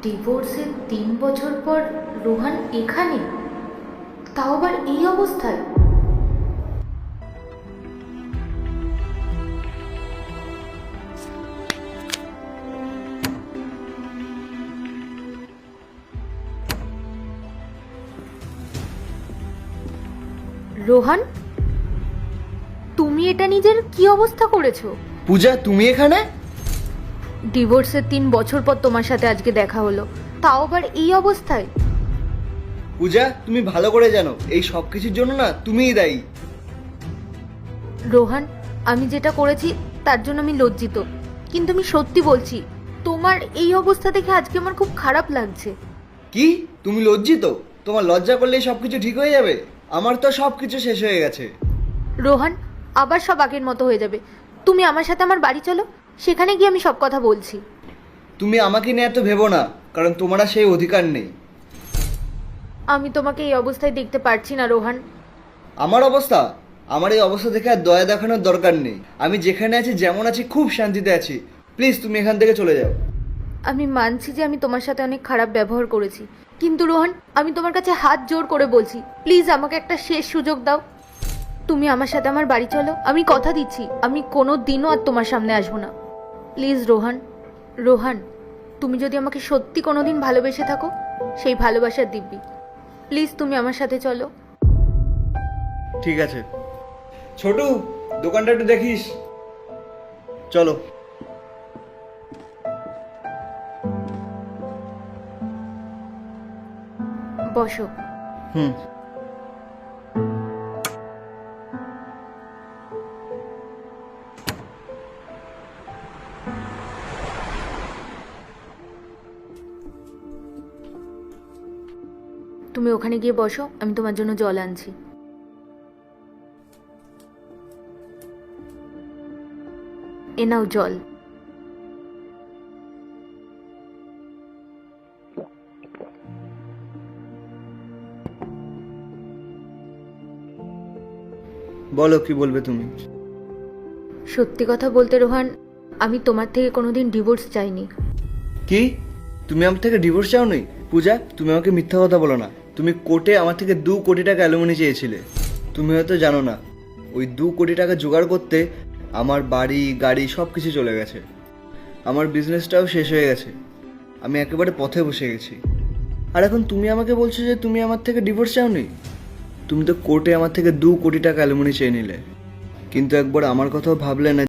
ডিভোর্সের 3 বছর পর রোহান এখানে, তাও আবার এই অবস্থায়। রোহান, তুমি এটা নিজের কি অবস্থা করেছো? পূজা, তুমি এখানে? ডিভোর্সের 3 বছর পর তোমার সাথে আজকে দেখা হলো, তাও আবার এই অবস্থায়। পূজা, তুমি ভালো করে জানো এই সব কিছুর জন্য না তুমিই দায়ী। রোহান, আমি যেটা করেছি তার জন্য আমি লজ্জিত, কিন্তু আমি সত্যি বলছি, তোমার এই অবস্থা দেখে আজকে আমার খুব খারাপ লাগছে। কি, তুমি লজ্জিত? তোমার লজ্জা করলেই সবকিছু ঠিক হয়ে যাবে? আমার তো সবকিছু শেষ হয়ে গেছে। রোহান, আবার সব আগের মতো হয়ে যাবে। তুমি আমার সাথে আমার বাড়ি চলো, সেখানে গিয়ে আমি সব কথা বলছি। তুমি আমাকে নিয়ে এত ভেবো না, কারণ তোমার আর সেই অধিকার নেই। আমি তোমাকে এই অবস্থায় দেখতে পারছি না রোহান। আমার অবস্থা? আমার এই অবস্থা দেখে আর দয়া দেখানোর দরকার নেই। আমি যেখানে আছি, যেমন আছি, খুব শান্তিতে আছি। প্লিজ তুমি এখান থেকে চলে যাও। আমি মানছি যে আমি তোমার সাথে অনেক খারাপ ব্যবহার করেছি, কিন্তু রোহান, আমি তোমার কাছে হাত জোর করে বলছি, প্লিজ আমাকে একটা শেষ সুযোগ দাও। তুমি আমার সাথে আমার বাড়ি চলো, আমি কথা দিচ্ছি আমি কোনো দিনও আর তোমার সামনে আসবো না। প্লিজ রোহান। রোহান, তুমি যদি আমাকে সত্যি কোনো দিন ভালোবেসে থাকো, সেই ভালোবাসার দিব্যি, প্লিজ তুমি আমার সাথে চলো। ঠিক আছে ছোটু, দোকানটা একটু দেখিস। চলো। বসো। হুম। তুমি ওখানে গিয়ে বসো, আমি তোমার জন্য জল আনছি। এ নাও জল। বলো, কি বলবে তুমি? সত্যি কথা বলতে রোহান, আমি তোমার থেকে কোনোদিন ডিভোর্স চাইনি। কি, তুমি আমার থেকে ডিভোর্স চাওনি? পূজা, তুমি আমাকে মিথ্যা কথা বলো না। তুমি কোর্টে আমার থেকে 2 কোটি টাকা অ্যালুমিনি চেয়েছিলে। তুমি হয়তো জানো না, ওই 2 কোটি টাকা জোগাড় করতে আমার বাড়ি গাড়ি সব কিছু চলে গেছে। আমার বিজনেসটাও শেষ হয়ে গেছে। আমি একেবারে পথে বসে গেছি। আর এখন তুমি আমাকে বলছো যে তুমি আমার থেকে ডিভোর্স চাওনি? তুমি তো কোর্টে আমার থেকে 2 কোটি টাকা অ্যালুমিনি চেয়ে নিলে, কিন্তু একবার আমার কথাও ভাবলে না